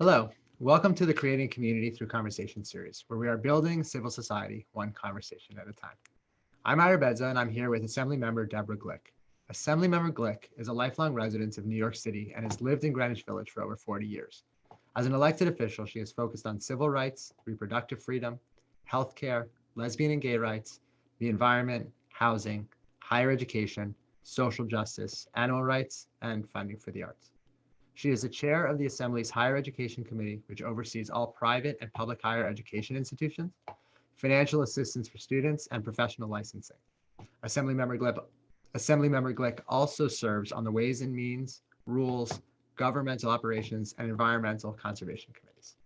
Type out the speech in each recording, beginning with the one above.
Hello, welcome to the Creating Community Through Conversation series, where we are building civil society one conversation at a time. I'm Ira Bedzow, and I'm here with Assemblymember Deborah Glick. Assemblymember Glick is a lifelong resident of New York City and has lived in Greenwich Village for over 40 years. As an elected official, she has focused on civil rights, reproductive freedom, healthcare, lesbian and gay rights, the environment, housing, higher education, social justice, animal rights, and funding for the arts. She is the chair of the Assembly's Higher Education Committee, which oversees all private and public higher education institutions, financial assistance for students, and professional licensing. Assemblymember Glick, Assemblymember Glick also serves on the Ways and Means, Rules, Governmental Operations, and Environmental Conservation Committees.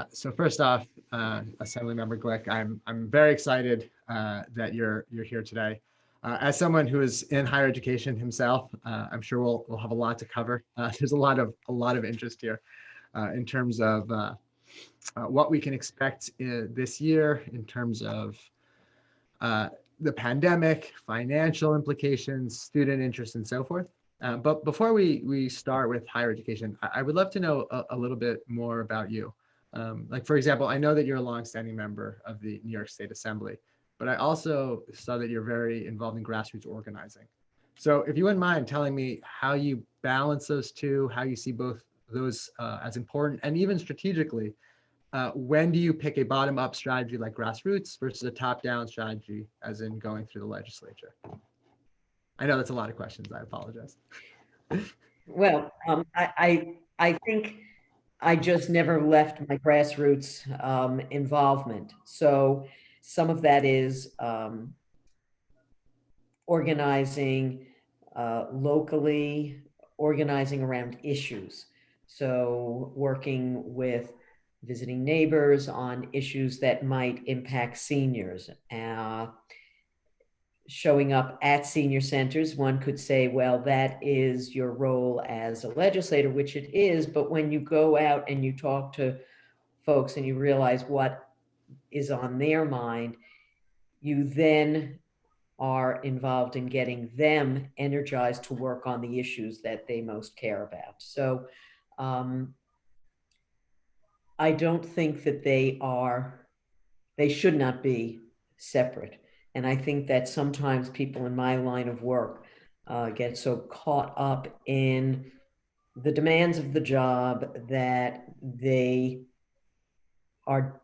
So first off, Assemblymember Glick, I'm very excited that you're here today. As someone who is in higher education himself, I'm sure we'll have a lot to cover. There's a lot of interest here in terms of what we can expect this year in terms of the pandemic, financial implications, student interest, and so forth. But before we start with higher education, I would love to know a little bit more about you. Like, for example, I know that you're a longstanding member of the New York State Assembly, but I also saw that you're very involved in grassroots organizing. So if you wouldn't mind telling me how you balance those two, how you see both those as important, and even strategically, when do you pick a bottom-up strategy like grassroots versus a top-down strategy, as in going through the legislature? I know that's a lot of questions. I apologize. Well, I think I just never left my grassroots involvement. So some of that is organizing locally, organizing around issues. So working with visiting neighbors on issues that might impact seniors. Showing up at senior centers, one could say, well, that is your role as a legislator, which it is. But when you go out and you talk to folks and you realize what is on their mind, you then are involved in getting them energized to work on the issues that they most care about. So I don't think that they should not be separate. And I think that sometimes people in my line of work get so caught up in the demands of the job that they are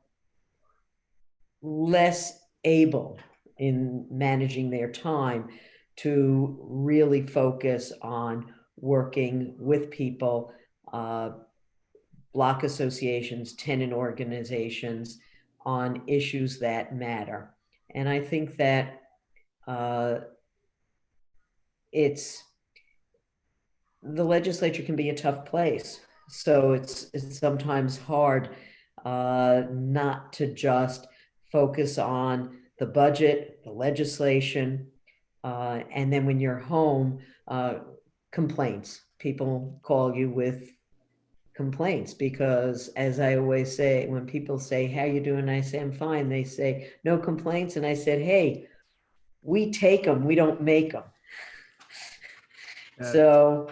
less able in managing their time to really focus on working with people, block associations, tenant organizations, on issues that matter. And I think that it's the legislature can be a tough place. So it's sometimes hard not to just focus on the budget, the legislation, and then when you're home, complaints. People call you with complaints because, as I always say, when people say, how you doing? I say, I'm fine. They say, no complaints. And I said, hey, we take them, we don't make them. So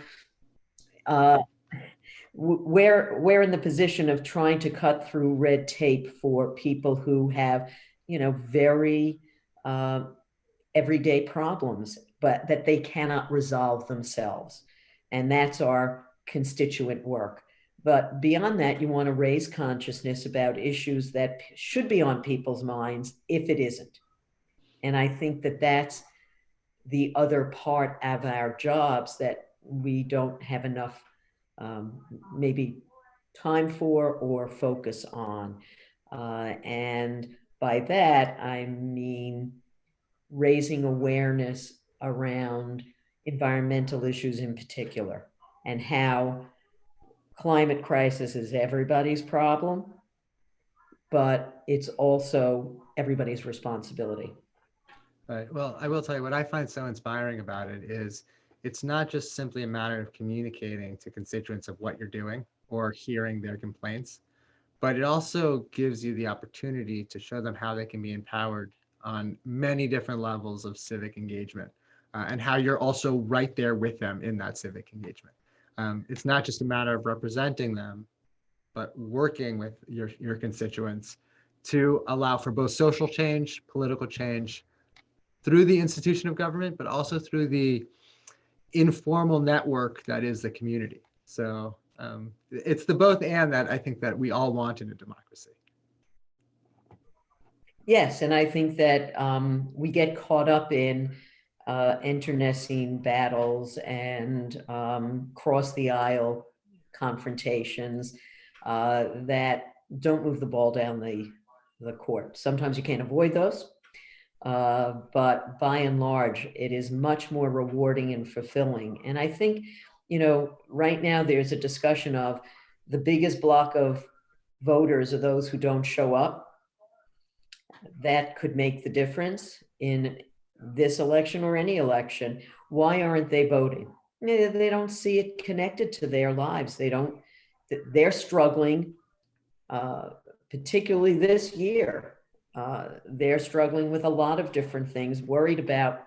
we're in the position of trying to cut through red tape for people who have, very everyday problems, but that they cannot resolve themselves. And that's our constituent work. But beyond that, you want to raise consciousness about issues that should be on people's minds if it isn't. And I think that that's the other part of our jobs that we don't have enough maybe time for or focus on. And by that, I mean raising awareness around environmental issues in particular, and how climate crisis is everybody's problem, but it's also everybody's responsibility. Right. Well, I will tell you what I find so inspiring about it is it's not just simply a matter of communicating to constituents of what you're doing or hearing their complaints, but it also gives you the opportunity to show them how they can be empowered on many different levels of civic engagement, and how you're also right there with them in that civic engagement. It's not just a matter of representing them, but working with your constituents to allow for both social change, political change through the institution of government, but also through the informal network that is the community. So it's the both and that I think that we all want in a democracy. Yes, and I think that we get caught up in internecine battles and cross the aisle confrontations that don't move the ball down the court. Sometimes you can't avoid those, but by and large, it is much more rewarding and fulfilling. And I think, right now there's a discussion of the biggest block of voters are those who don't show up. That could make the difference in this election or any election. Why aren't they voting? They don't see it connected to their lives. They're struggling, particularly this year. They're struggling with a lot of different things, worried about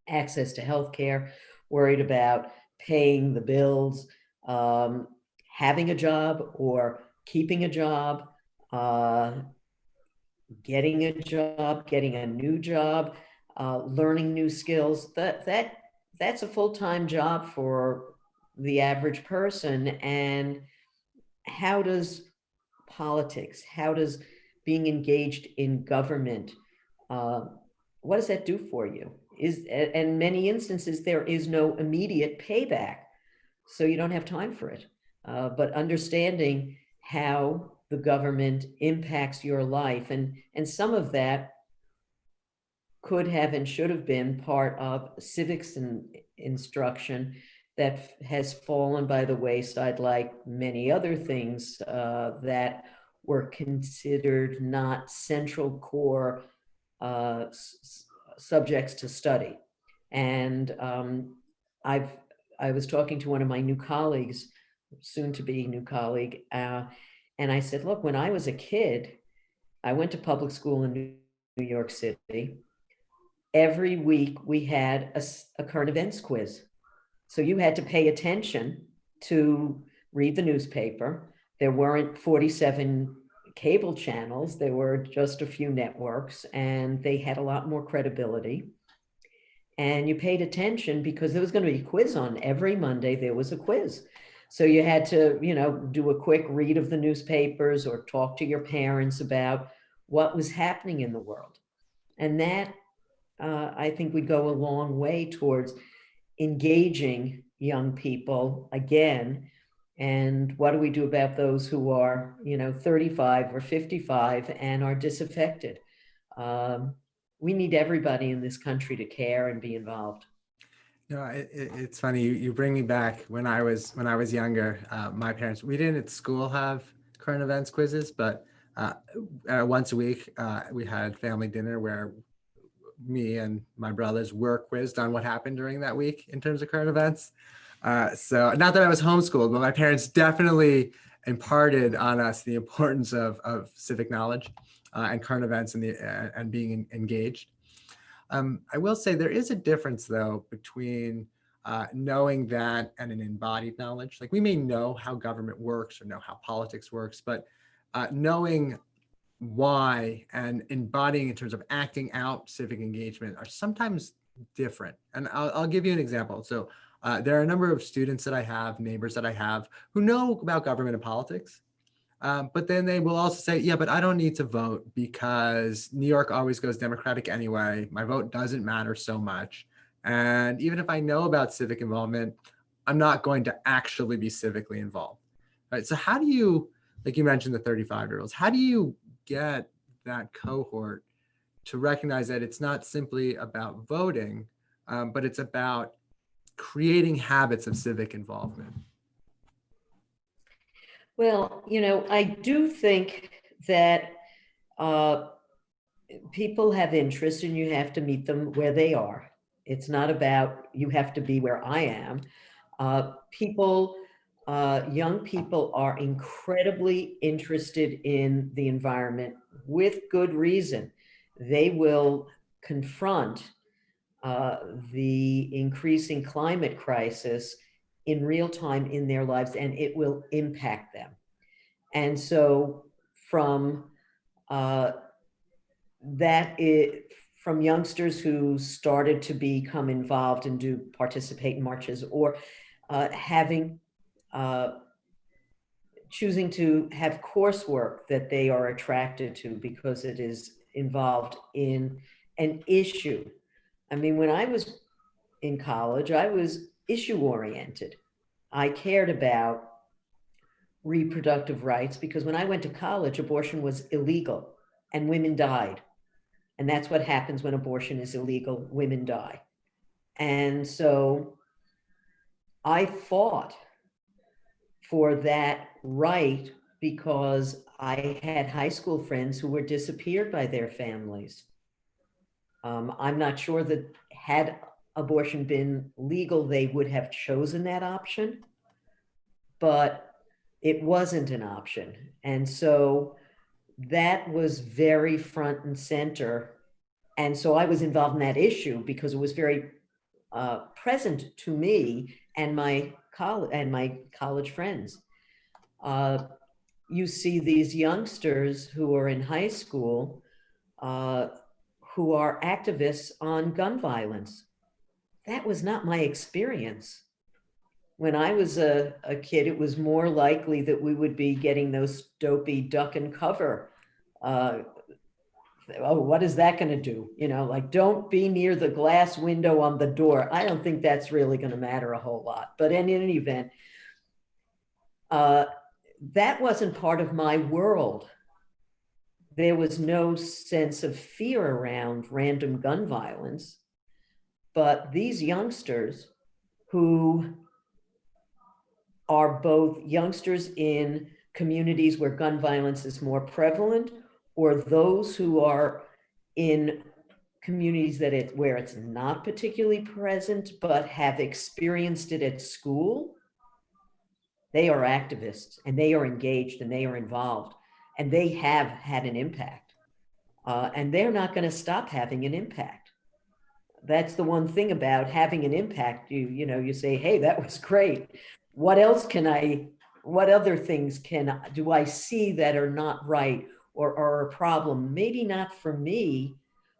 access to healthcare, worried about paying the bills, having a job or keeping a job, getting a job, getting a new job, learning new skills. That's a full-time job for the average person. And how does politics, how does being engaged in government, what does that do for you? In many instances, there is no immediate payback, so you don't have time for it. But understanding how the government impacts your life, and some of that could have and should have been part of civics and instruction that has fallen by the wayside, like many other things that were considered not central core subjects to study. And I was talking to one of my new colleagues, soon to be new colleague, and I said, look, when I was a kid, I went to public school in New York City. Every week we had a current events quiz. So you had to pay attention to read the newspaper. There weren't 47 cable channels. There were just a few networks, and they had a lot more credibility. And you paid attention because there was going to be a quiz on every Monday. There was a quiz. So you had to, do a quick read of the newspapers or talk to your parents about what was happening in the world. And that, I think, would go a long way towards engaging young people again. And what do we do about those who are, 35 or 55 and are disaffected? We need everybody in this country to care and be involved. It's funny. You bring me back when I was younger. My parents, we didn't at school have current events quizzes, but once a week we had family dinner where me and my brothers were quizzed on what happened during that week in terms of current events. So not that I was homeschooled, but my parents definitely imparted on us the importance of civic knowledge and current events and being engaged. I will say there is a difference, though, between knowing that and an embodied knowledge. Like, we may know how government works or know how politics works, but knowing why and embodying in terms of acting out civic engagement are sometimes different. And I'll give you an example. So there are a number of students that I have, neighbors that I have, who know about government and politics. But then they will also say, yeah, but I don't need to vote because New York always goes Democratic anyway. My vote doesn't matter so much. And even if I know about civic involvement, I'm not going to actually be civically involved. Right? So how do you, like you mentioned, the 35-year-olds, how do you get that cohort to recognize that it's not simply about voting, but it's about creating habits of civic involvement? Well, I do think that people have interest and you have to meet them where they are. It's not about you have to be where I am. Young people are incredibly interested in the environment with good reason. They will confront the increasing climate crisis in real time in their lives, and it will impact them. And so from uh, from youngsters who started to become involved and do participate in marches, or having choosing to have coursework that they are attracted to because it is involved in an issue. I mean, when I was in college, I was issue oriented. I cared about reproductive rights because when I went to college, abortion was illegal and women died. And that's what happens when abortion is illegal, women die. And so I fought for that right because I had high school friends who were disappeared by their families. I'm not sure that had abortion been legal, they would have chosen that option, but it wasn't an option. And so that was very front and center. And so I was involved in that issue because it was very present to me and my college friends. You see these youngsters who are in high school who are activists on gun violence. That was not my experience. When I was a kid, it was more likely that we would be getting those dopey duck and cover. Oh, what is that going to do? You know, like, don't be near the glass window on the door. I don't think that's really going to matter a whole lot. But in any event, that wasn't part of my world. There was no sense of fear around random gun violence. But these youngsters who are both youngsters in communities where gun violence is more prevalent, or those who are in communities where it's not particularly present, but have experienced it at school, they are activists and they are engaged and they are involved and they have had an impact. And they're not going to stop having an impact. That's the one thing about having an impact. You say, hey, that was great. What other things do I see that are not right or are a problem? Maybe not for me,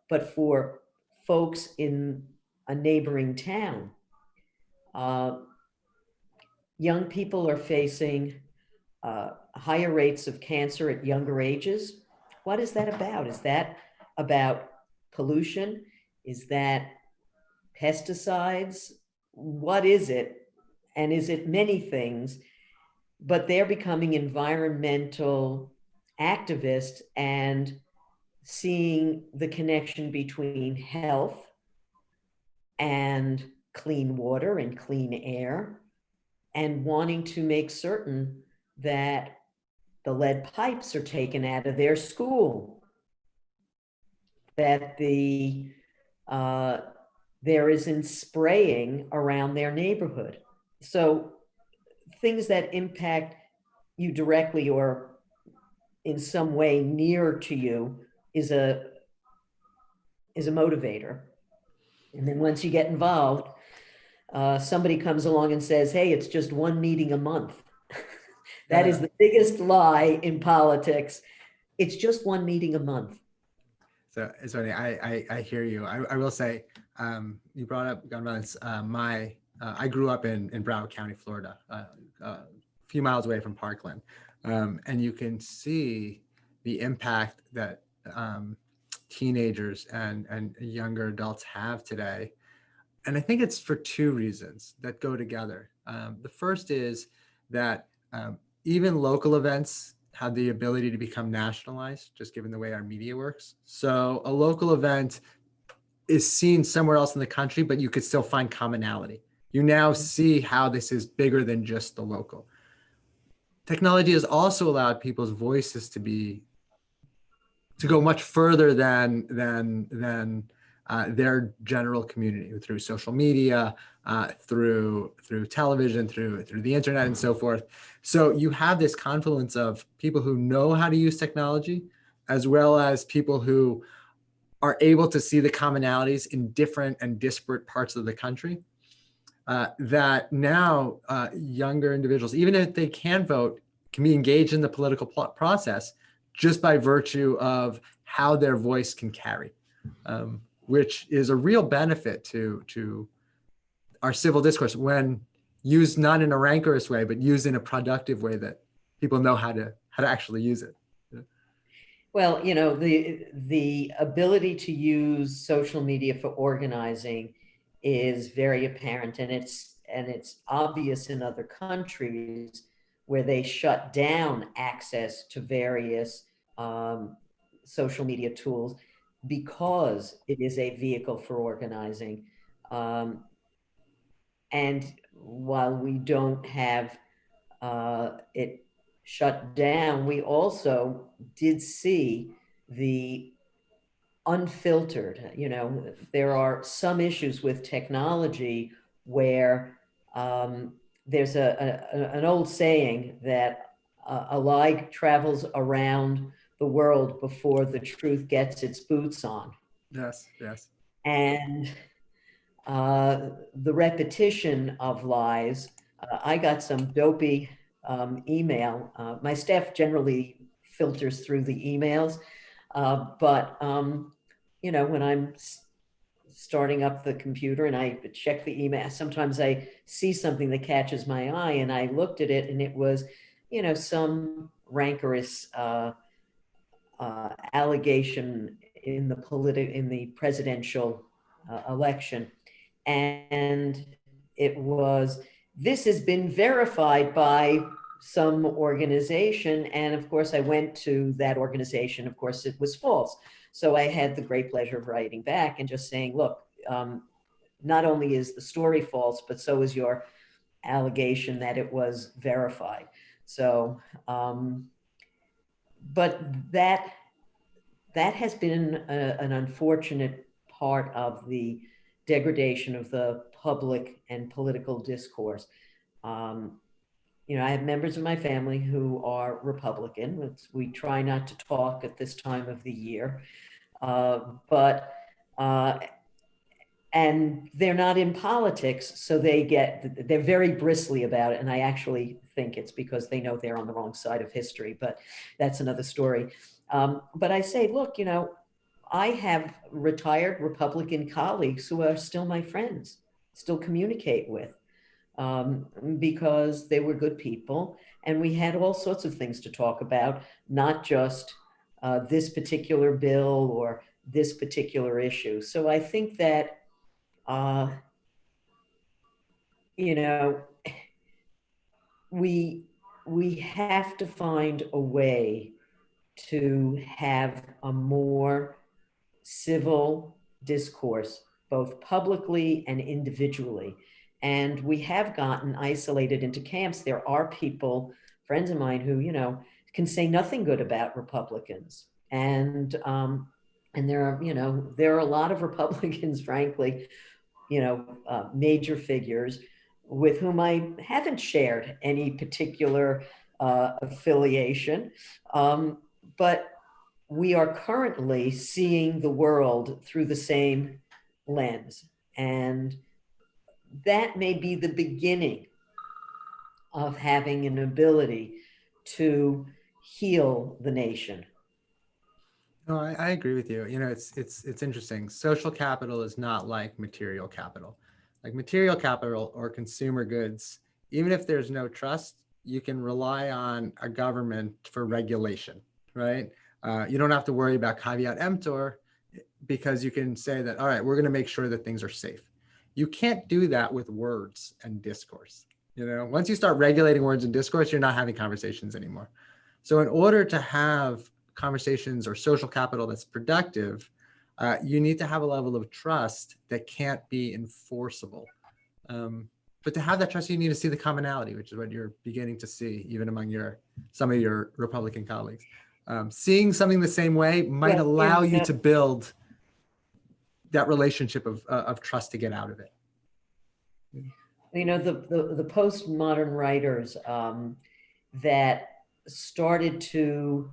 but for folks in a neighboring town. Young people are facing higher rates of cancer at younger ages. What is that about? Is that about pollution? Is that pesticides? What is it? And is it many things? But they're becoming environmental activists and seeing the connection between health and clean water and clean air, and wanting to make certain that the lead pipes are taken out of their school, that there isn't spraying around their neighborhood. So things that impact you directly or in some way near to you is a motivator. And then once you get involved, somebody comes along and says, hey, it's just one meeting a month. That is the biggest lie in politics. It's just one meeting a month. So it's funny. I hear you. I will say, you brought up gun violence. I grew up in Broward County, Florida, a few miles away from Parkland, and you can see the impact that teenagers and younger adults have today. And I think it's for two reasons that go together. The first is that even local events have the ability to become nationalized, just given the way our media works. So a local event is seen somewhere else in the country, but you could still find commonality. You now see how this is bigger than just the local. Technology has also allowed people's voices to go much further than their general community, through social media, through television, through the internet, and so forth. So you have this confluence of people who know how to use technology, as well as people who are able to see the commonalities in different and disparate parts of the country. That now younger individuals, even if they can vote, can be engaged in the political process just by virtue of how their voice can carry, which is a real benefit to our civil discourse when used not in a rancorous way, but used in a productive way that people know how to actually use it. Well, the ability to use social media for organizing is very apparent, and it's obvious in other countries where they shut down access to various social media tools because it is a vehicle for organizing. And while we don't have it shut down, we also did see the unfiltered, there are some issues with technology where there's an old saying that a lie travels around the world before the truth gets its boots on. Yes, yes. And the repetition of lies. I got some dopey email. My staff generally filters through the emails, but when I'm starting up the computer and I check the email, sometimes I see something that catches my eye, and I looked at it, and it was, some rancorous allegation in the presidential election. And it was, this has been verified by some organization. And of course, I went to that organization. Of course, it was false. So I had the great pleasure of writing back and just saying, look, not only is the story false, but so is your allegation that it was verified. So, but that has been an unfortunate part of the degradation of the public and political discourse. I have members of my family who are Republican. We try not to talk at this time of the year, and they're not in politics, so they're very bristly about it. And I actually think it's because they know they're on the wrong side of history, but that's another story. But I say, look, I have retired Republican colleagues who are still my friends, still communicate with, because they were good people. And we had all sorts of things to talk about, not just this particular bill or this particular issue. So I think that, we have to find a way to have a more civil discourse, both publicly and individually. And we have gotten isolated into camps. There are people, friends of mine, who, can say nothing good about Republicans. And there are a lot of Republicans, frankly, major figures with whom I haven't shared any particular affiliation. But we are currently seeing the world through the same lens. And that may be the beginning of having an ability to heal the nation. No, I agree with you. It's interesting. Social capital is not like material capital. Like material capital or consumer goods, even if there's no trust, you can rely on a government for regulation, right? You don't have to worry about caveat emptor because you can say that, all right, we're going to make sure that things are safe. You can't do that with words and discourse. Once you start regulating words and discourse, you're not having conversations anymore. So in order to have conversations or social capital that's productive, you need to have a level of trust that can't be enforceable. But to have that trust, you need to see the commonality, which is what you're beginning to see even among some of your Republican colleagues. Seeing something the same way might allow you to build that relationship of trust to get out of it. The postmodern writers that started to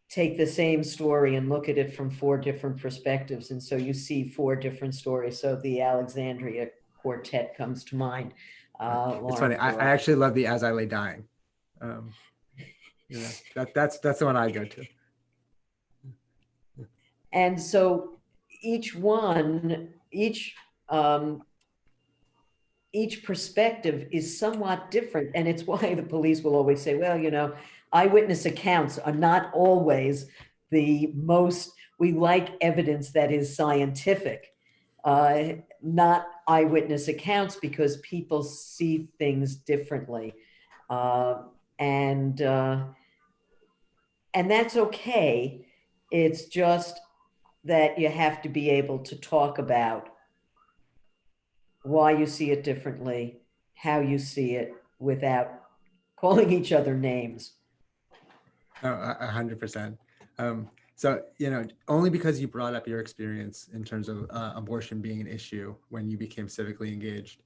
take the same story and look at it from 4 different perspectives. And so you see 4 different stories. So the Alexandria Quartet comes to mind. It's funny. I actually love the As I Lay Dying. You know, that's the one I go to. And so each one, each perspective is somewhat different. And it's why the police will always say, well, you know, eyewitness accounts are not always the most, we like evidence that is scientific, not eyewitness accounts, because people see things differently. Uh, and that's okay. It's just that you have to be able to talk about why you see it differently, how you see it, without calling each other names. Oh, 100%. So, you know, only because you brought up your experience in terms of abortion being an issue when you became civically engaged.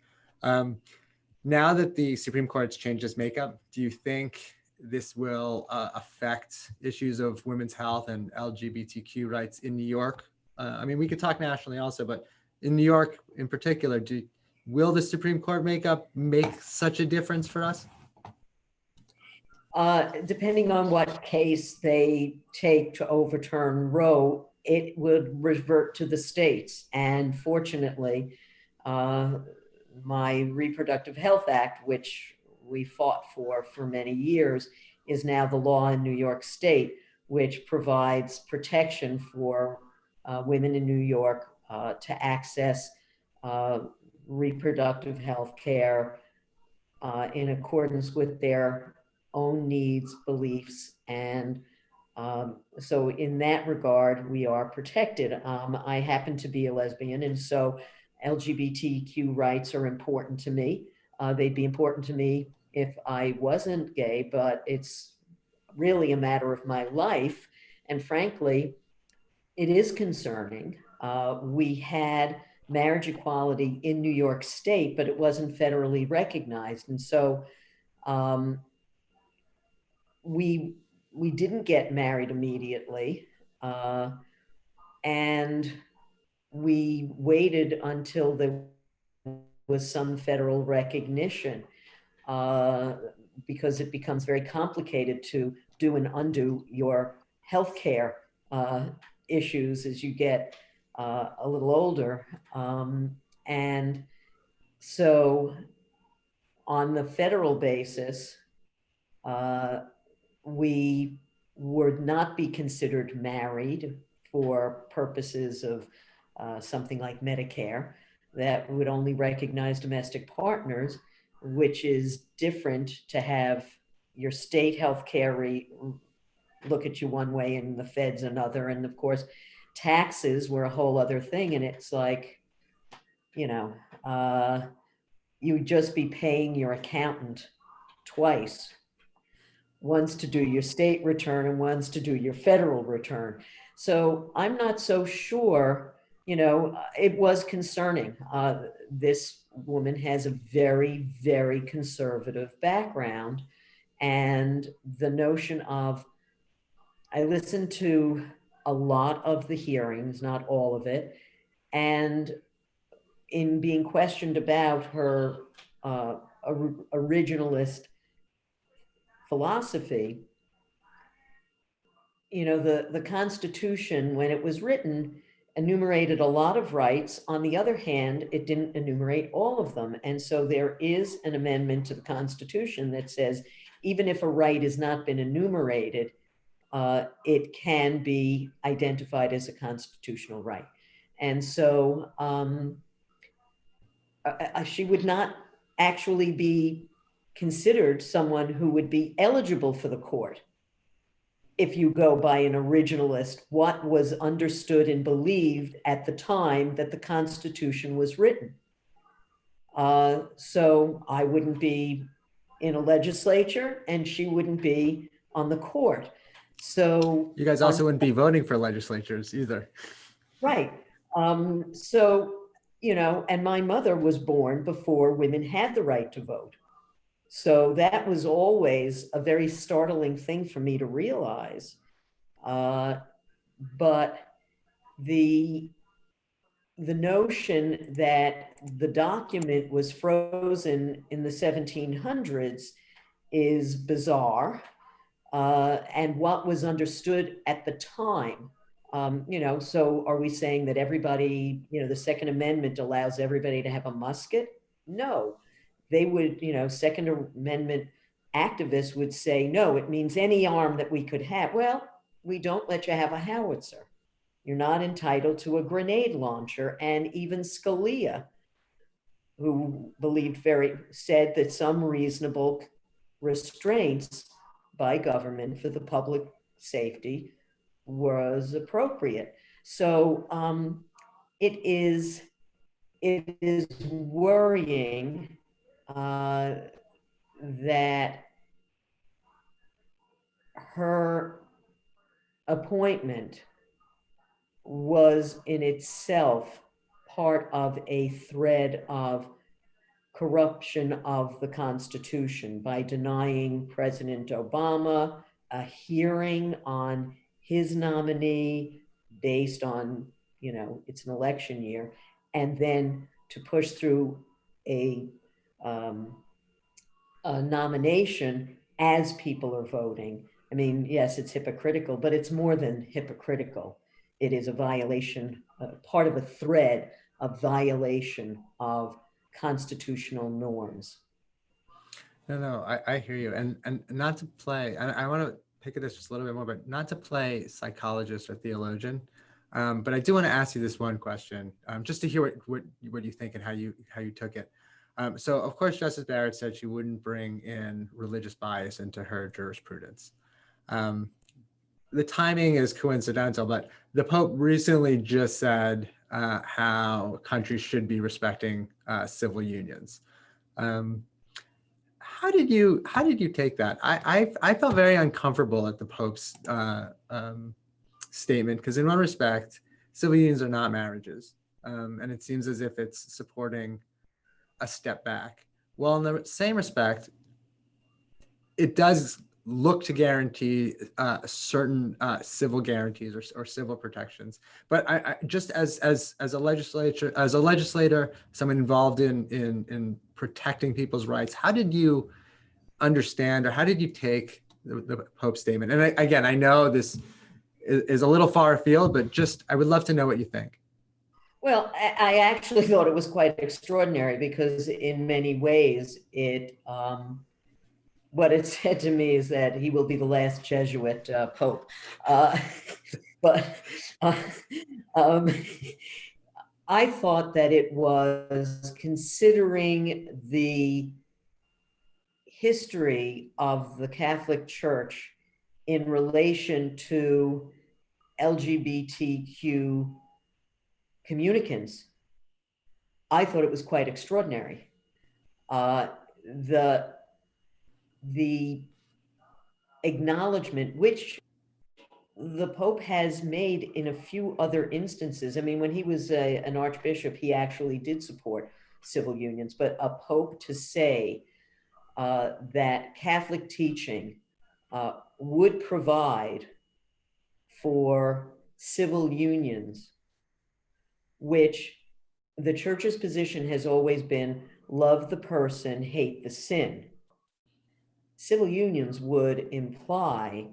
Now that the Supreme Court's changed its makeup, do you think this will affect issues of women's health and LGBTQ rights in New York? I mean, we could talk nationally also, but in New York in particular, will the Supreme Court makeup make such a difference for us? Depending on what case they take to overturn Roe, it would revert to the states. And fortunately, my Reproductive Health Act, which we fought for many years, is now the law in New York State, which provides protection for women in New York to access reproductive health care in accordance with their own needs, beliefs, and so in that regard, we are protected. I happen to be a lesbian, and so LGBTQ rights are important to me. They'd be important to me if I wasn't gay, but it's really a matter of my life. And frankly, it is concerning. We had marriage equality in New York State, but it wasn't federally recognized. And so we didn't get married immediately. And we waited until there was some federal recognition, because it becomes very complicated to do and undo your healthcare issues as you get a little older. And so on the federal basis, we would not be considered married for purposes of something like Medicare. That would only recognize domestic partners, which is different to have your state healthcare look at you one way and the feds another. And of course, taxes were a whole other thing. And it's like, you know, you would just be paying your accountant twice, once to do your state return and once to do your federal return. So I'm not so sure, you know, it was concerning. This woman has a very, very conservative background. And the notion of, I listened to a lot of the hearings, not all of it, and in being questioned about her originalist philosophy, you know, the Constitution, when it was written, enumerated a lot of rights. On the other hand, it didn't enumerate all of them. And so there is an amendment to the Constitution that says, even if a right has not been enumerated, it can be identified as a constitutional right. And so she would not actually be considered someone who would be eligible for the court if you go by an originalist, what was understood and believed at the time that the Constitution was written. So I wouldn't be in a legislature and she wouldn't be on the court. So you guys also wouldn't be voting for legislatures either. Right. So, you know, and my mother was born before women had the right to vote. So that was always a very startling thing for me to realize. But the notion that the document was frozen in the 1700s is bizarre. and what was understood at the time. So are we saying that everybody, the Second Amendment allows everybody to have a musket? No, they would, Second Amendment activists would say, no, it means any arm that we could have. Well, we don't let you have a howitzer. You're not entitled to a grenade launcher. And even Scalia, who said that some reasonable restraints by government for the public safety was appropriate. So it is worrying that her appointment was in itself part of a thread of corruption of the Constitution by denying President Obama a hearing on his nominee based on, it's an election year, and then to push through a nomination as people are voting. I mean, yes, it's hypocritical, but it's more than hypocritical. It is a violation, part of a thread of violation of constitutional norms. No, I hear you. And not to play, I want to pick at this just a little bit more, but not to play psychologist or theologian. But I do want to ask you this one question, just to hear what you think and how you took it. So of course, Justice Barrett said she wouldn't bring in religious bias into her jurisprudence. The timing is coincidental, but the Pope recently just said how countries should be respecting civil unions. How did you take that? I felt very uncomfortable at the Pope's statement, because in one respect, civil unions are not marriages, and it seems as if it's supporting a step back. Well, in the same respect, it does look to guarantee certain civil guarantees or civil protections. But I just as a legislator, someone involved in protecting people's rights, how did you understand, or how did you take the Pope's statement? And again, I know this is a little far afield, but just I would love to know what you think. Well, I actually thought it was quite extraordinary, because in many ways what it said to me is that he will be the last Jesuit Pope. But I thought that it was, considering the history of the Catholic Church in relation to LGBTQ communicants, I thought it was quite extraordinary. The acknowledgement, which the Pope has made in a few other instances. I mean, when he was an archbishop, he actually did support civil unions, but a Pope to say that Catholic teaching would provide for civil unions, which the church's position has always been love the person, hate the sin. Civil unions would imply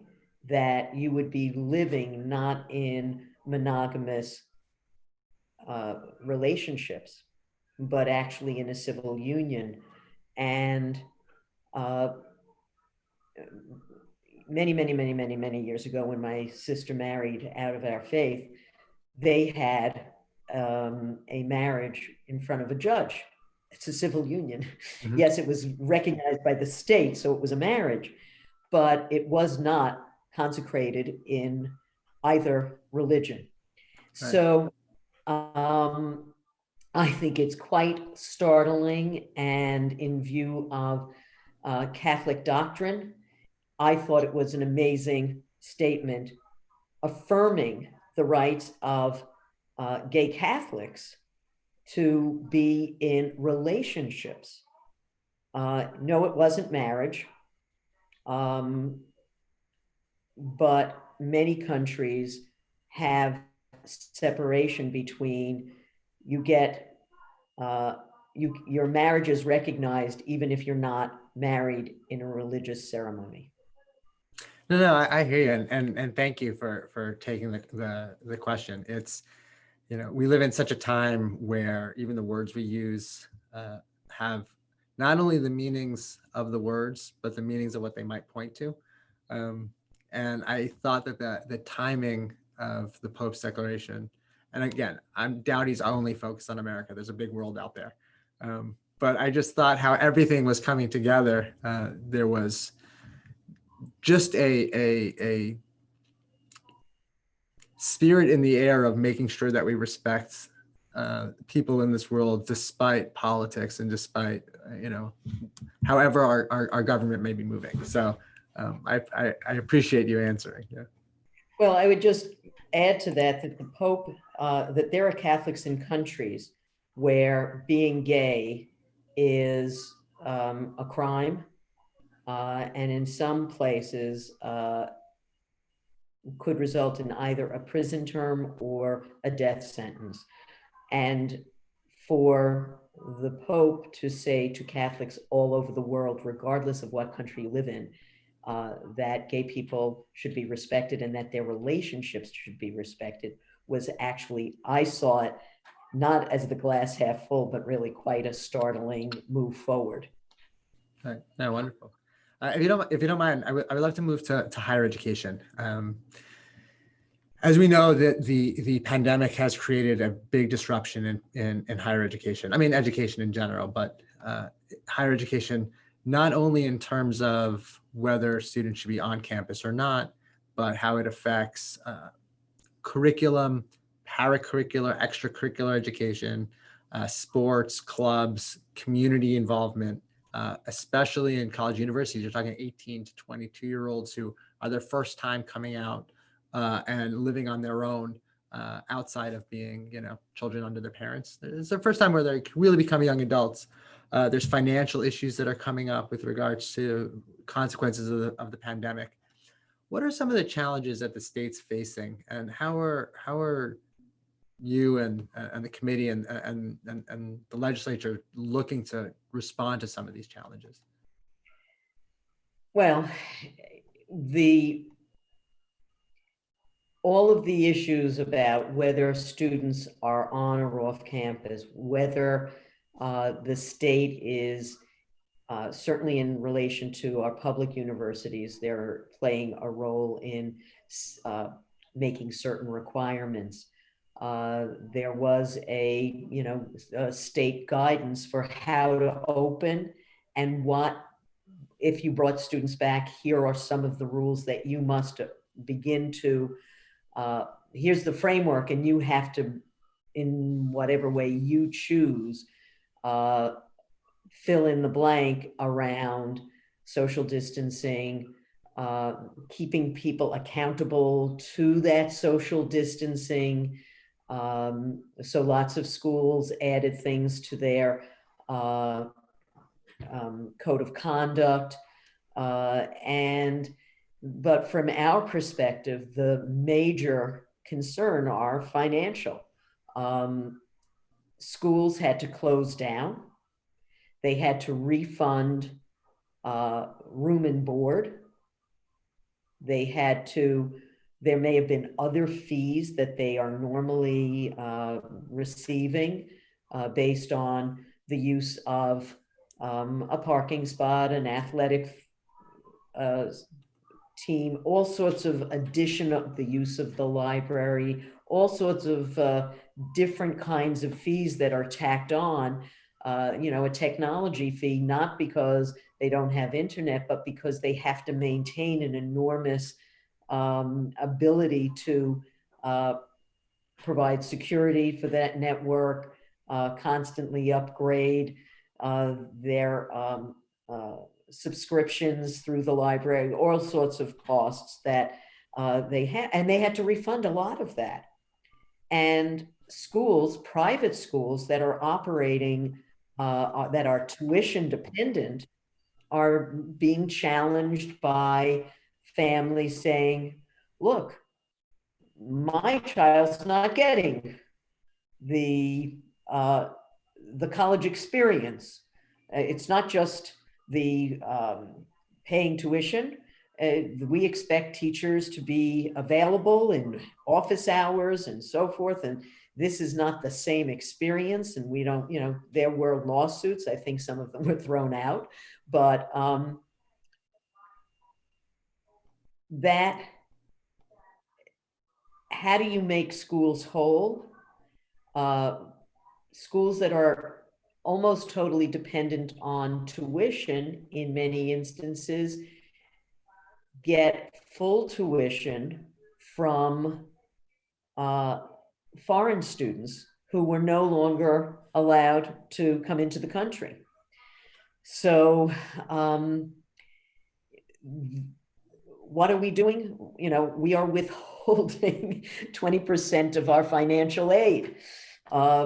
that you would be living not in monogamous relationships, but actually in a civil union. And many years ago, when my sister married out of our faith, they had a marriage in front of a judge. It's a civil union. Mm-hmm. Yes, it was recognized by the state, so it was a marriage, but it was not consecrated in either religion. Right. So I think it's quite startling, and in view of Catholic doctrine, I thought it was an amazing statement affirming the rights of gay Catholics to be in relationships. No, it wasn't marriage, but many countries have separation between your marriage is recognized even if you're not married in a religious ceremony. No, I hear you, and thank you for taking the question. It's, we live in such a time where even the words we use have not only the meanings of the words, but the meanings of what they might point to. Um, and I thought that the timing of the Pope's declaration, and again, I'm doubt he's only focused on America. There's a big world out there. But I just thought how everything was coming together. There was just a spirit in the air of making sure that we respect people in this world, despite politics and despite, however our government may be moving. So I appreciate you answering. Yeah. Well, I would just add to that that the Pope, that there are Catholics in countries where being gay is a crime, and in some places could result in either a prison term or a death sentence. And for the Pope to say to Catholics all over the world, regardless of what country you live in, that gay people should be respected and that their relationships should be respected was actually, I saw it not as the glass half full, but really quite a startling move forward. All right. No, wonderful. If you don't mind, I would love to move to higher education. As we know, that the pandemic has created a big disruption in higher education. I mean, education in general, but higher education, not only in terms of whether students should be on campus or not, but how it affects curriculum, paracurricular, extracurricular education, sports, clubs, community involvement, especially in college universities. You're talking 18 to 22-year-olds who are their first time coming out and living on their own outside of being, children under their parents. It's their first time where they really become young adults. There's financial issues that are coming up with regards to consequences of the pandemic. What are some of the challenges that the state's facing, and how are you and the committee and the legislature looking to respond to some of these challenges? Well, all of the issues about whether students are on or off campus, whether the state is certainly in relation to our public universities, they're playing a role in making certain requirements. There was a state guidance for how to open and what, if you brought students back, here are some of the rules that you must begin to, here's the framework, and you have to, in whatever way you choose, fill in the blank around social distancing, keeping people accountable to that social distancing. So lots of schools added things to their code of conduct. But from our perspective, the major concern are financial. Schools had to close down. They had to refund room and board. They had to, there may have been other fees that they are normally receiving based on the use of a parking spot, an athletic team, all sorts of additional, the use of the library, all sorts of different kinds of fees that are tacked on. A technology fee, not because they don't have internet, but because they have to maintain an enormous ability to provide security for that network, constantly upgrade their subscriptions through the library, all sorts of costs that they had, and they had to refund a lot of that. And schools, private schools that are operating, that are tuition dependent, are being challenged by families saying, look, my child's not getting the college experience. It's not just the paying tuition. we expect teachers to be available in office hours and so forth. And this is not the same experience. And we don't, there were lawsuits. I think some of them were thrown out, but how do you make schools whole? Schools that are almost totally dependent on tuition in many instances get full tuition from foreign students who were no longer allowed to come into the country. So what are we doing? We are withholding 20% of our financial aid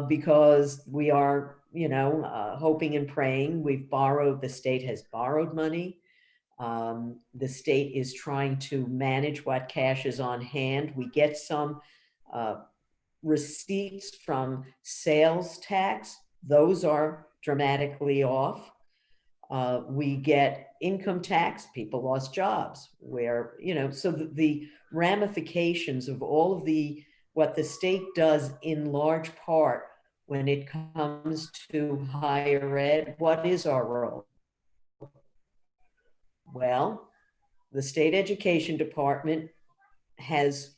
because we are, hoping and praying. The state has borrowed money. The state is trying to manage what cash is on hand. We get some receipts from sales tax. Those are dramatically off. We get income tax. People lost jobs where, so the ramifications of all of what the state does in large part when it comes to higher ed, what is our role? Well, the state education department has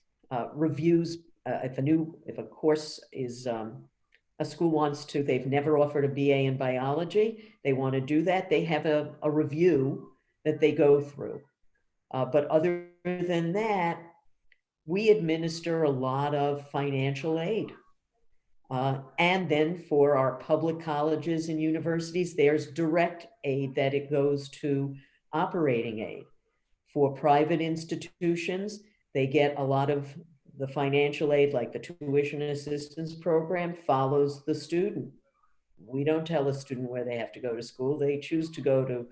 reviews. If a course is, a school wants to, they've never offered a BA in biology, they want to do that, they have a review that they go through. But other than that, we administer a lot of financial aid. And then for our public colleges and universities, there's direct aid that it goes to operating aid. For private institutions, they get a lot of the financial aid, like the tuition assistance program, follows the student. We don't tell a student where they have to go to school. They choose to go to,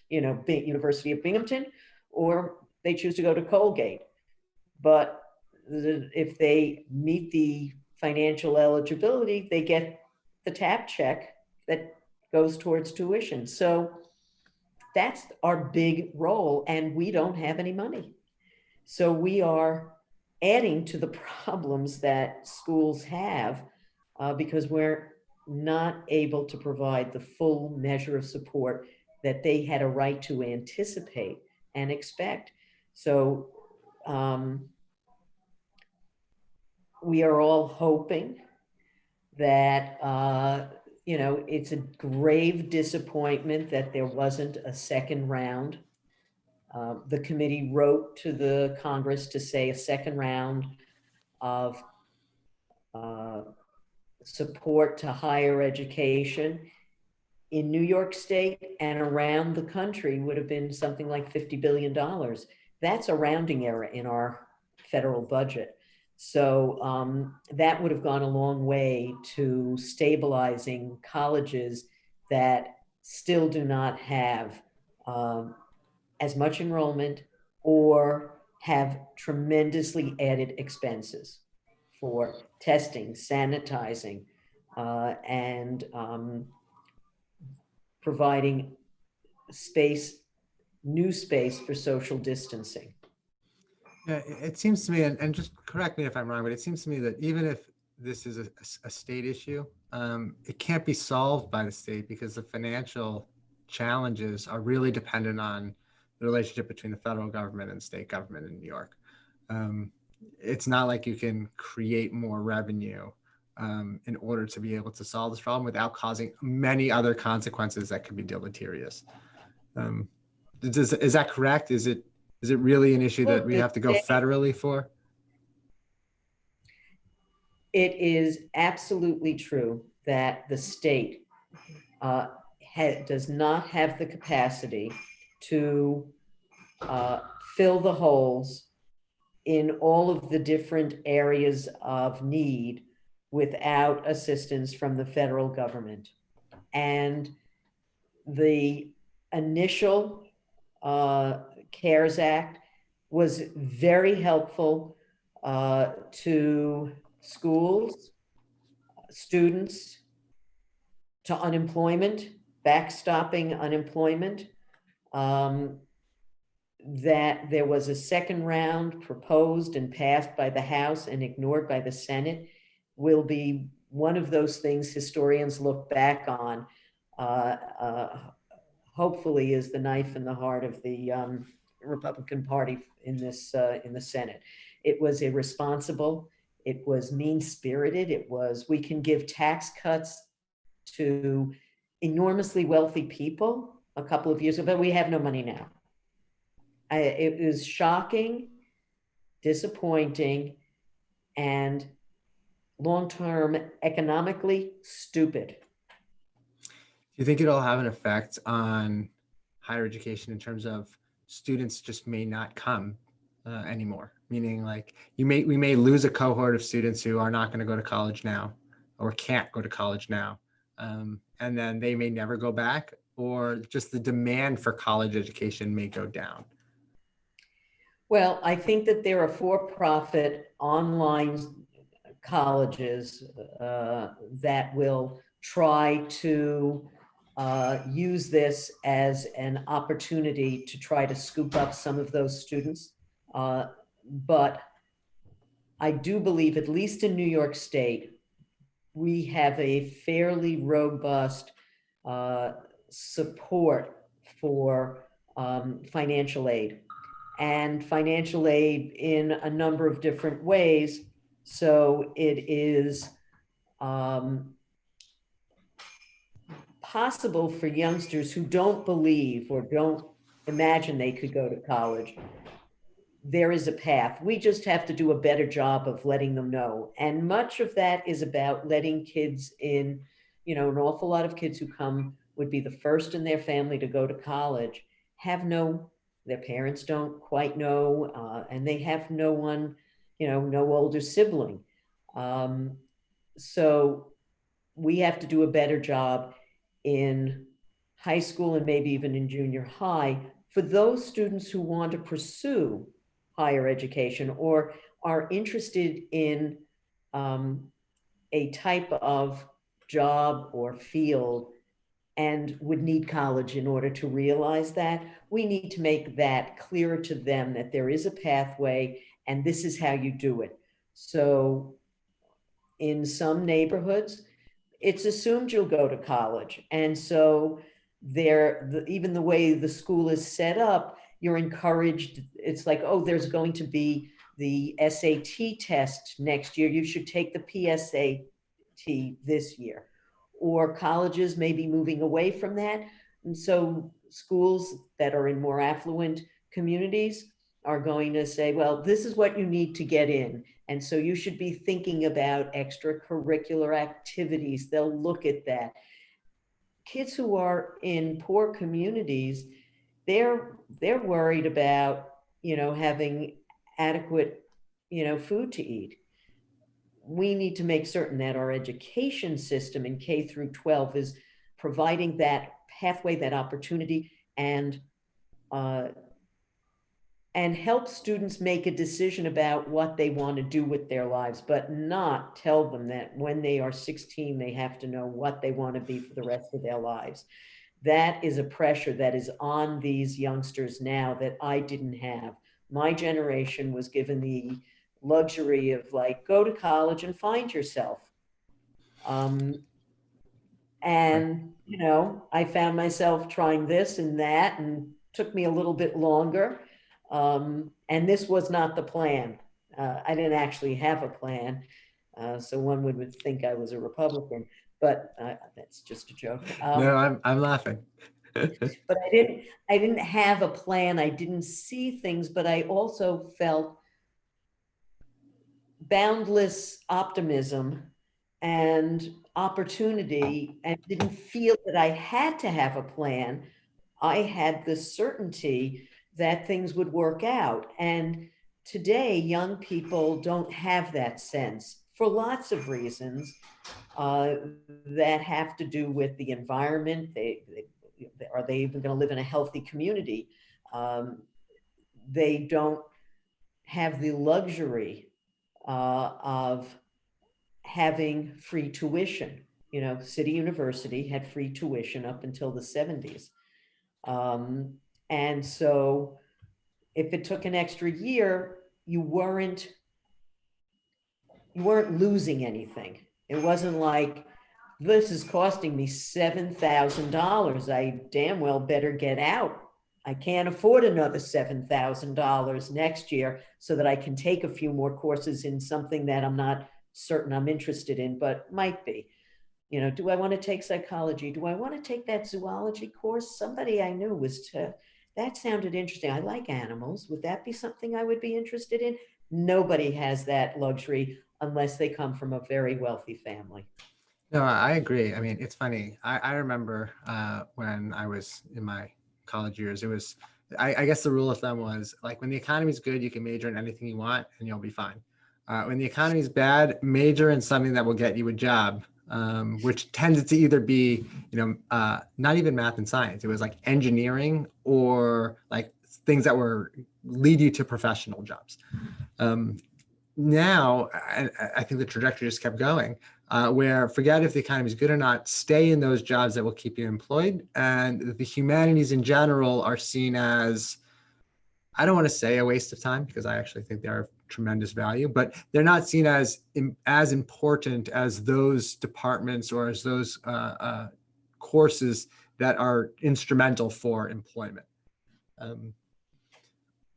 University of Binghamton, or they choose to go to Colgate. But if they meet the financial eligibility, they get the TAP check that goes towards tuition. So that's our big role, and we don't have any money. So we are adding to the problems that schools have because we're not able to provide the full measure of support that they had a right to anticipate and expect. So we are all hoping that, it's a grave disappointment that there wasn't a second round. The committee wrote to the Congress to say a second round of support to higher education in New York State and around the country would have been something like $50 billion. That's a rounding error in our federal budget. So that would have gone a long way to stabilizing colleges that still do not have as much enrollment or have tremendously added expenses for testing, sanitizing, and providing new space for social distancing. Yeah, it seems to me, and just correct me if I'm wrong, but it seems to me that even if this is a state issue, it can't be solved by the state because the financial challenges are really dependent on the relationship between the federal government and state government in New York. It's not like you can create more revenue in order to be able to solve this problem without causing many other consequences that could be deleterious. Is that correct? Is it really an issue that we have to go federally for? It is absolutely true that the state does not have the capacity to fill the holes in all of the different areas of need without assistance from the federal government. And the initial CARES Act was very helpful to schools, students, to unemployment, backstopping unemployment. that there was a second round proposed and passed by the House and ignored by the Senate will be one of those things historians look back on, uh, uh, hopefully is the knife in the heart of the Republican Party in the Senate. It was irresponsible. It was mean-spirited. It was, we can give tax cuts to enormously wealthy people a couple of years ago, but we have no money now. It was shocking, disappointing, and long-term economically stupid. Do you think it'll have an effect on higher education in terms of students just may not come anymore? Meaning, like, we may lose a cohort of students who are not going to go to college now, or can't go to college now, and then they may never go back, or just the demand for college education may go down. Well, I think that there are for-profit online colleges that will try to use this as an opportunity to try to scoop up some of those students. But I do believe, at least in New York State, we have a fairly robust support for financial aid, and financial aid in a number of different ways. So it is possible for youngsters who don't believe or don't imagine they could go to college. There is a path. We just have to do a better job of letting them know. And much of that is about letting kids in, an awful lot of kids who come would be the first in their family to go to college, their parents don't quite know, and they have no one, no older sibling. So we have to do a better job in high school and maybe even in junior high for those students who want to pursue higher education or are interested in a type of job or field and would need college in order to realize that. We need to make that clearer to them, that there is a pathway and this is how you do it. So in some neighborhoods, it's assumed you'll go to college. And so even the way the school is set up, you're encouraged. It's like, oh, there's going to be the SAT test next year. You should take the PSAT this year. Or colleges may be moving away from that. And so schools that are in more affluent communities are going to say, well, this is what you need to get in. And so you should be thinking about extracurricular activities. They'll look at that. Kids who are in poor communities, they're worried about, having adequate, food to eat. We need to make certain that our education system in K through 12 is providing that pathway, that opportunity, and help students make a decision about what they want to do with their lives, but not tell them that when they are 16, they have to know what they want to be for the rest of their lives. That is a pressure that is on these youngsters now that I didn't have. My generation was given the luxury of, like, go to college and find yourself. And, I found myself trying this and that, and took me a little bit longer. And this was not the plan. I didn't actually have a plan. So one would think I was a Republican, but that's just a joke. No, I'm laughing. But I didn't have a plan. I didn't see things, but I also felt boundless optimism and opportunity, and didn't feel that I had to have a plan. I had the certainty that things would work out. And today, young people don't have that sense for lots of reasons that have to do with the environment. Are they even going to live in a healthy community? They don't have the luxury of having free tuition. City University had free tuition up until the 70s. And so if it took an extra year, you weren't losing anything. It wasn't like, this is costing me $7,000. I damn well better get out. I can't afford another $7,000 next year so that I can take a few more courses in something that I'm not certain I'm interested in, but might be. You know, do I want to take psychology? Do I want to take that zoology course? Somebody I knew that sounded interesting. I like animals. Would that be something I would be interested in? Nobody has that luxury unless they come from a very wealthy family. No, I agree. I mean, it's funny. I remember when I was in my college years, it was, I guess the rule of thumb was like, when the economy's good, you can major in anything you want and you'll be fine. When the economy's bad, major in something that will get you a job, which tended to either be, not even math and science. It was like engineering or like things that were lead you to professional jobs. Now, I think the trajectory just kept going, where forget if the economy is good or not, stay in those jobs that will keep you employed. And the humanities in general are seen as, I don't want to say a waste of time because I actually think they are of tremendous value, but they're not seen as important as those departments or as those courses that are instrumental for employment.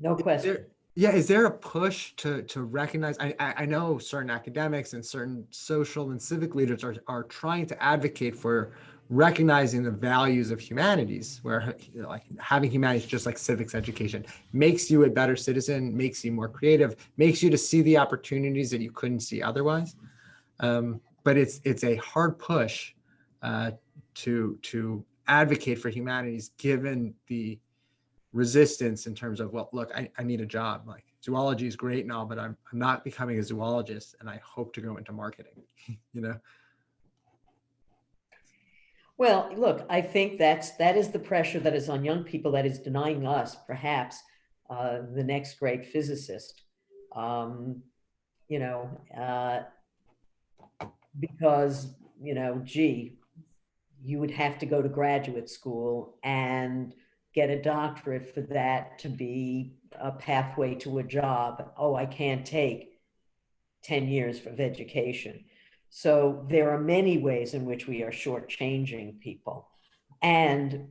No question. Is there a push to recognize? I know certain academics and certain social and civic leaders are trying to advocate for recognizing the values of humanities, where like having humanities, just like civics education, makes you a better citizen, makes you more creative, makes you to see the opportunities that you couldn't see otherwise. But it's a hard push to advocate for humanities, given the resistance in terms of, well, look, I need a job. Like zoology is great and all, but I'm not becoming a zoologist and I hope to go into marketing, Well, look, I think that is the pressure that is on young people that is denying us, perhaps, the next great physicist. You know, because, gee, you would have to go to graduate school and get a doctorate for that to be a pathway to a job. Oh, I can't take 10 years of education. So there are many ways in which we are shortchanging people and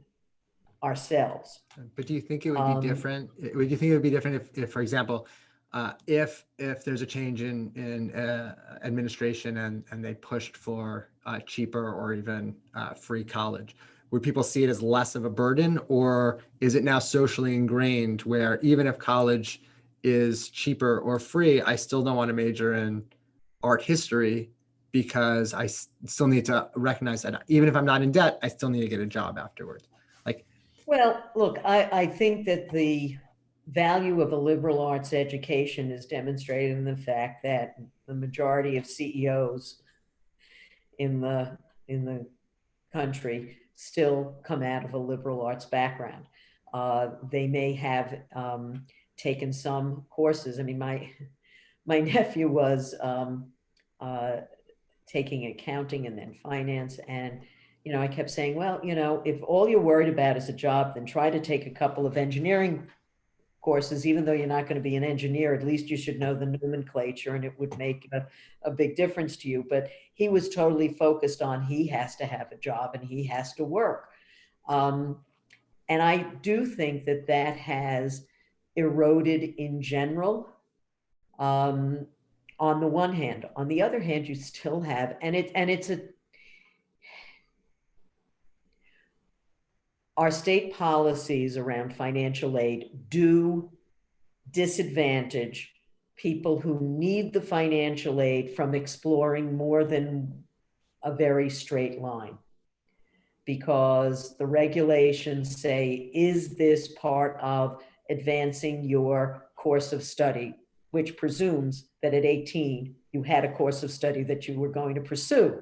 ourselves. But do you think it would be different? Would you think it would be different if for example, if there's a change in administration and they pushed for cheaper or even free college, would people see it as less of a burden, or is it now socially ingrained where even if college is cheaper or free, I still don't want to major in art history because I still need to recognize that even if I'm not in debt, I still need to get a job afterwards? Like, well, look, I think that the value of a liberal arts education is demonstrated in the fact that the majority of CEOs in the country still come out of a liberal arts background. They may have taken some courses. I mean, my nephew was taking accounting and then finance, and I kept saying, well, if all you're worried about is a job, then try to take a couple of engineering courses. Even though you're not going to be an engineer, at least you should know the nomenclature and it would make a big difference to you. But he was totally focused on, he has to have a job and he has to work. And I do think that has eroded in general, on the one hand. On the other hand, you still have, our state policies around financial aid do disadvantage people who need the financial aid from exploring more than a very straight line, because the regulations say, is this part of advancing your course of study, which presumes that at 18 you had a course of study that you were going to pursue.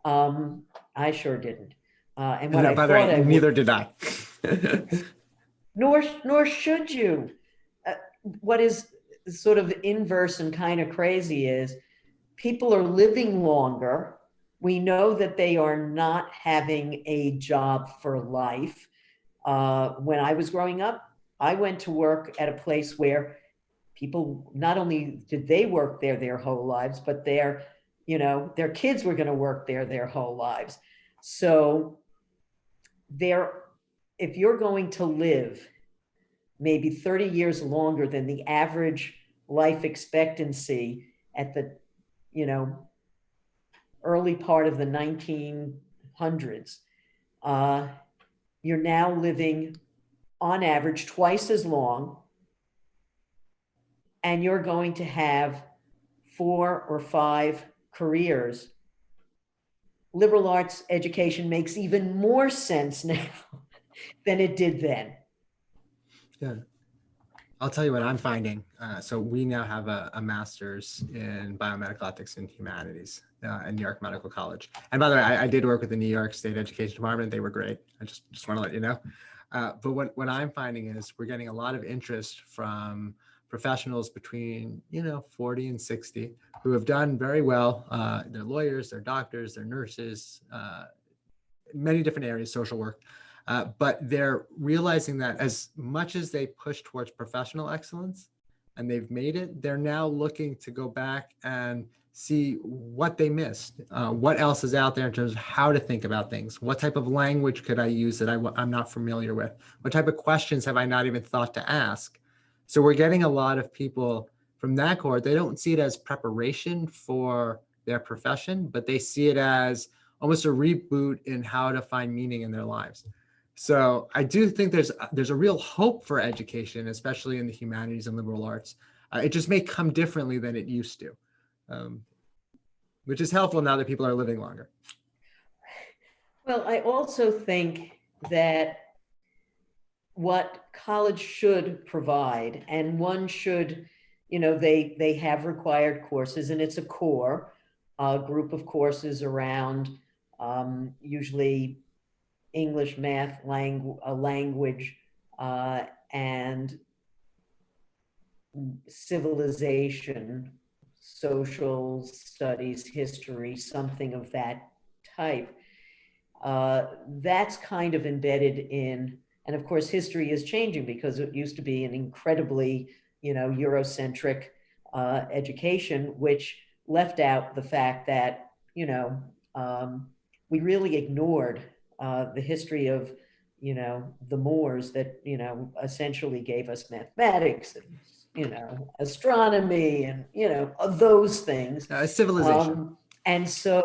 I sure didn't. And what by the way, neither did I. Nor should you. What is sort of inverse and kind of crazy is people are living longer. We know that they are not having a job for life. When I was growing up, I went to work at a place where people, not only did they work there their whole lives, but their kids were going to work there their whole lives. So there, if you're going to live maybe 30 years longer than the average life expectancy at the, early part of the 1900s, you're now living on average twice as long, and you're going to have 4 or 5 careers. Liberal arts education makes even more sense now than it did then. Yeah. I'll tell you what I'm finding. So we now have a master's in biomedical ethics and humanities at New York Medical College. And by the way, I did work with the New York State Education Department. They were great. I just want to let you know. But what I'm finding is we're getting a lot of interest from professionals between 40 and 60 who have done very well. They're lawyers, they're doctors, they're nurses, many different areas, social work. But they're realizing that as much as they push towards professional excellence and they've made it, they're now looking to go back and see what they missed, what else is out there in terms of how to think about things. What type of language could I use that I'm not familiar with? What type of questions have I not even thought to ask? So we're getting a lot of people from that cohort. They don't see it as preparation for their profession, but they see it as almost a reboot in how to find meaning in their lives. So I do think there's a real hope for education, especially in the humanities and liberal arts. It just may come differently than it used to, which is helpful now that people are living longer. Well, I also think that what college should provide, and one should, they have required courses, and it's a core group of courses around usually English, math, language, and civilization, social studies, history, something of that type. That's kind of embedded in, and of course, history is changing because it used to be an incredibly, Eurocentric education, which left out the fact that, we really ignored the history of, the Moors that, essentially gave us mathematics and, astronomy and, those things. Civilization. And so,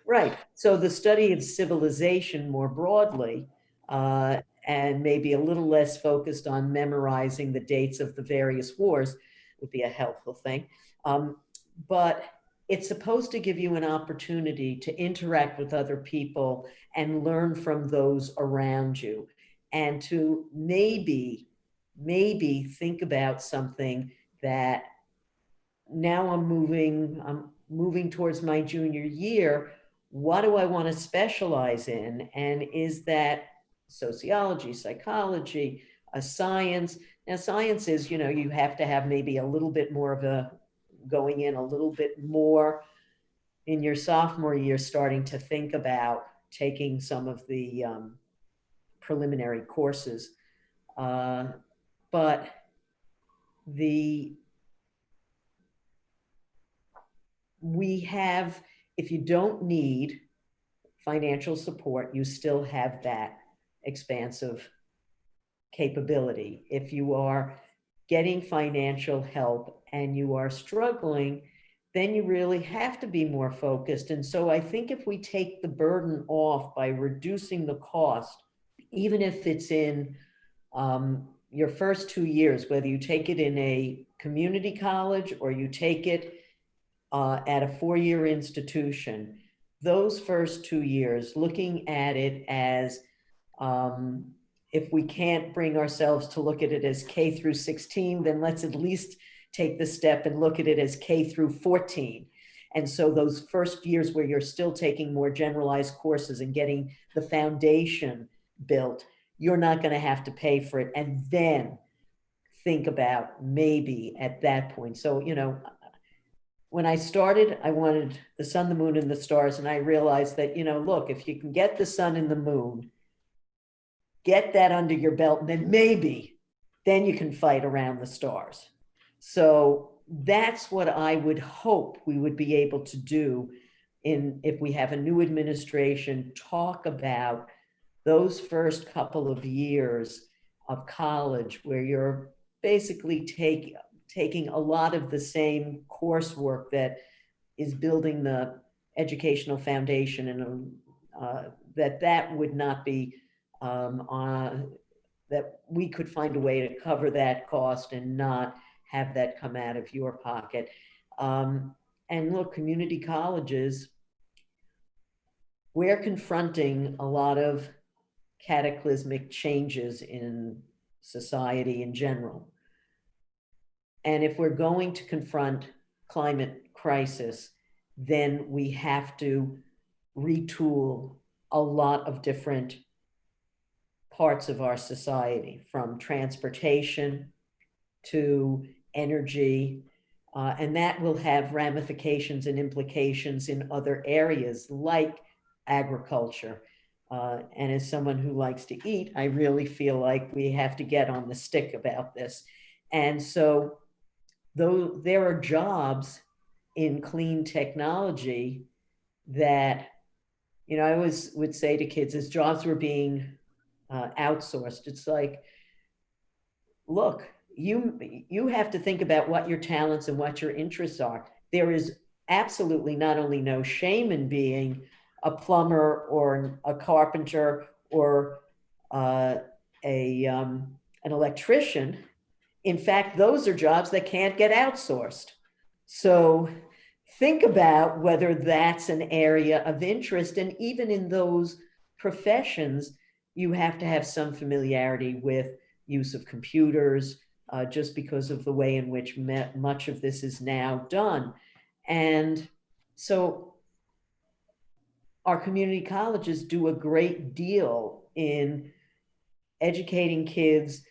right. So the study of civilization more broadly, and maybe a little less focused on memorizing the dates of the various wars would be a helpful thing. But it's supposed to give you an opportunity to interact with other people and learn from those around you, and to maybe think about something that now I'm moving towards my junior year. What do I want to specialize in? And is that sociology, psychology, a science? Now, science is, you have to have maybe a little bit more of a going in a little bit more in your sophomore year, starting to think about taking some of the preliminary courses. But we have, if you don't need financial support, you still have that expansive capability. If you are getting financial help and you are struggling, then you really have to be more focused. And so I think if we take the burden off by reducing the cost, even if it's in your first 2 years, whether you take it in a community college or you take it at a 4-year institution, those first 2 years, looking at it as, if we can't bring ourselves to look at it as K through 16, then let's at least take the step and look at it as K through 14. And so those first years where you're still taking more generalized courses and getting the foundation built, you're not going to have to pay for it. And then think about maybe at that point. So, when I started, I wanted the sun, the moon, and the stars. And I realized that, look, if you can get the sun and the moon, get that under your belt, and then maybe then you can fight around the stars. So that's what I would hope we would be able to do if we have a new administration, talk about those first couple of years of college where you're basically taking a lot of the same coursework that is building the educational foundation, and that would not be that we could find a way to cover that cost and not have that come out of your pocket. And look, community colleges, we're confronting a lot of cataclysmic changes in society in general. And if we're going to confront climate crisis, then we have to retool a lot of different parts of our society, from transportation to energy, and that will have ramifications and implications in other areas like agriculture. And as someone who likes to eat, I really feel like we have to get on the stick about this. And so, though there are jobs in clean technology that, I always would say to kids, as jobs were being outsourced, it's like, look, you have to think about what your talents and what your interests are. There is absolutely not only no shame in being a plumber or a carpenter or an electrician. In fact, those are jobs that can't get outsourced. So think about whether that's an area of interest. And even in those professions, you have to have some familiarity with use of computers, just because of the way in which much of this is now done. And so our community colleges do a great deal in educating kids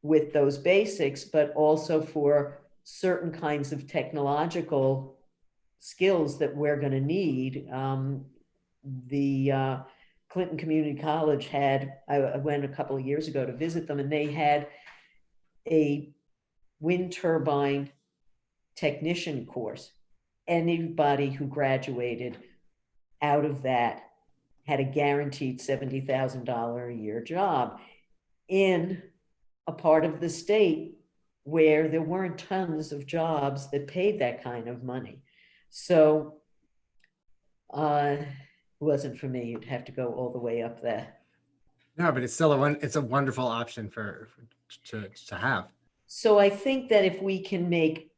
with those basics, but also for certain kinds of technological skills that we're going to need. The Clinton Community College I went a couple of years ago to visit them, and they had a wind turbine technician course. Anybody who graduated out of that had a guaranteed $70,000 a year job in a part of the state where there weren't tons of jobs that paid that kind of money. So it wasn't for me. You'd have to go all the way up there. No, but it's still it's a wonderful option to have. So I think that if we can make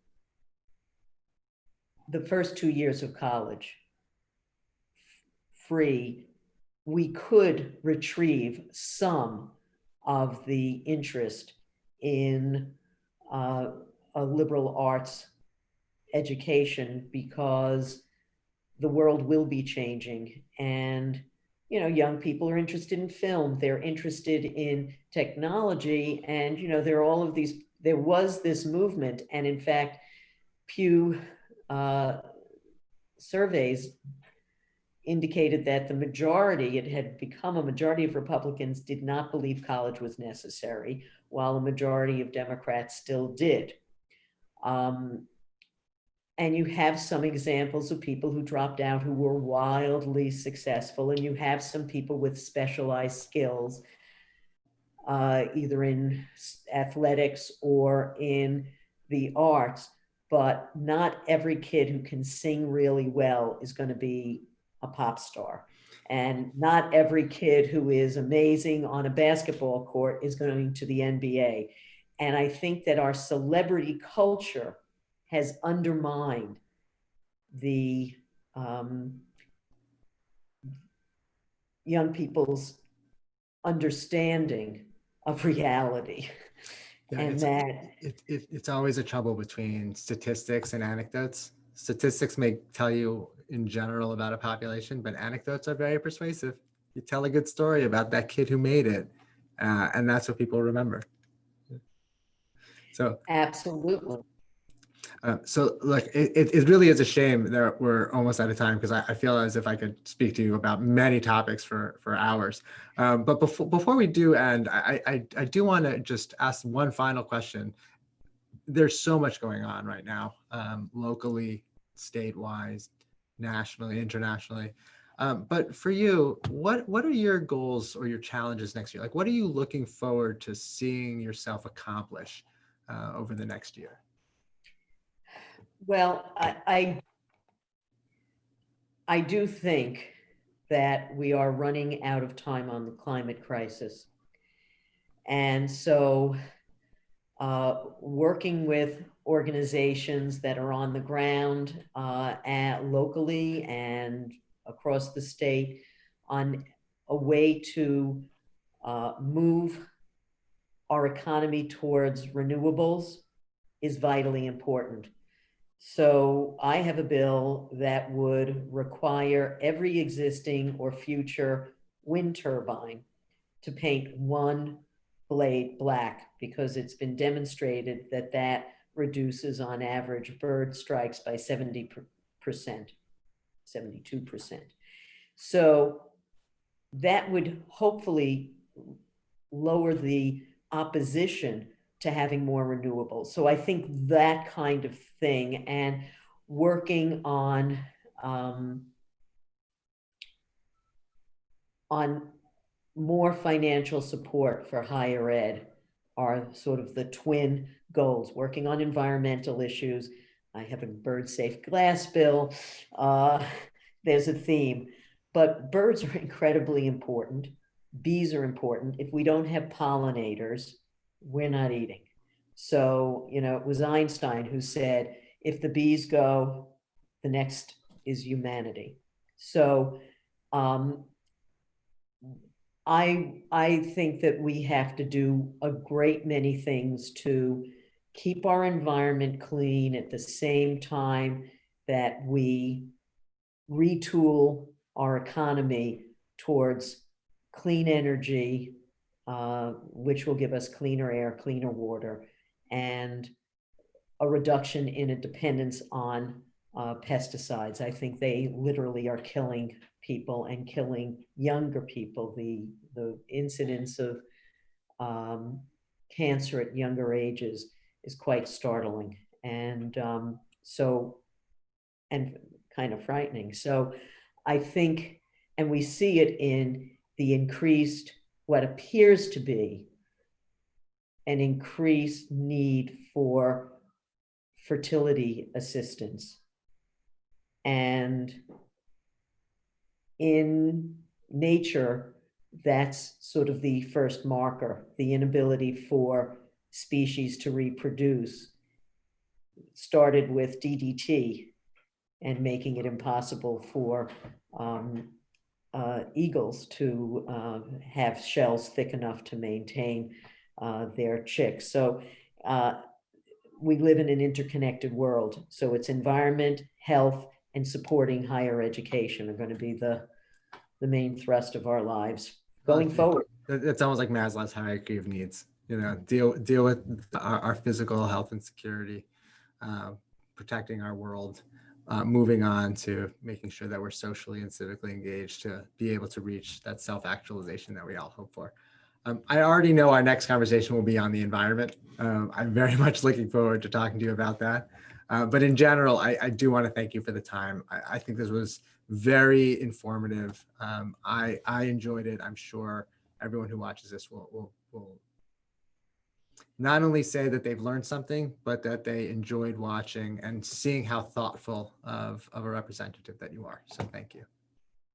the first 2 years of college free, we could retrieve some of the interest in a liberal arts education, because the world will be changing, and young people are interested in film, they're interested in technology, and there was this movement, and in fact Pew surveys indicated that it had become a majority of Republicans did not believe college was necessary, while a majority of Democrats still did. And you have some examples of people who dropped out who were wildly successful, and you have some people with specialized skills, either in athletics or in the arts, but not every kid who can sing really well is going to be a pop star. And not every kid who is amazing on a basketball court is going to the NBA. And I think that our celebrity culture has undermined the young people's understanding of reality. Yeah, and it's always a trouble between statistics and anecdotes. Statistics may tell you in general about a population, but anecdotes are very persuasive. You tell a good story about that kid who made it, and that's what people remember. So absolutely. So look, it really is a shame that we're almost out of time, because I feel as if I could speak to you about many topics for hours. But before we do end, I do want to just ask one final question. There's so much going on right now, locally, state-wise, nationally, internationally. But for you, what are your goals or your challenges next year? Like, what are you looking forward to seeing yourself accomplish over the next year? Well, I do think that we are running out of time on the climate crisis. And so working with organizations that are on the ground locally and across the state on a way to move our economy towards renewables is vitally important. So I have a bill that would require every existing or future wind turbine to paint one blade black, because it's been demonstrated that that reduces on average bird strikes by 70%, 72%. So that would hopefully lower the opposition to having more renewables. So I think that kind of thing, and working on more financial support for higher ed are sort of the twin goals. Working on environmental issues. I have a bird safe glass bill. There's a theme, but birds are incredibly important. Bees are important. If we don't have pollinators, we're not eating. So, you know, it was Einstein who said, if the bees go, the next is humanity. So I think that we have to do a great many things to keep our environment clean at the same time that we retool our economy towards clean energy, which will give us cleaner air, cleaner water, and a reduction in a dependence on pesticides. I think they literally are killing people and killing younger people. The incidence of cancer at younger ages is quite startling, and and kind of frightening. So I think, and we see it in the increased, what appears to be an increased need for fertility assistance. And in nature, that's sort of the first marker, the inability for species to reproduce. Started with DDT and making it impossible for eagles to have shells thick enough to maintain their chicks. So we live in an interconnected world. So it's environment, health, and supporting higher education are going to be the main thrust of our lives going forward. It's almost like Maslow's hierarchy of needs. You know, deal with our physical health and security, protecting our world, moving on to making sure that we're socially and civically engaged to be able to reach that self-actualization that we all hope for. I already know our next conversation will be on the environment. I'm very much looking forward to talking to you about that. But in general, I do want to thank you for the time. I think this was very informative. I enjoyed it. I'm sure everyone who watches this will not only say that they've learned something, but that they enjoyed watching and seeing how thoughtful of a representative that you are. So thank you.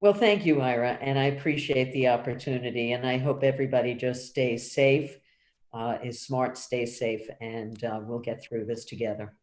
Well, thank you, Ira, and I appreciate the opportunity, and I hope everybody just stays safe, is smart, stays safe, and we'll get through this together.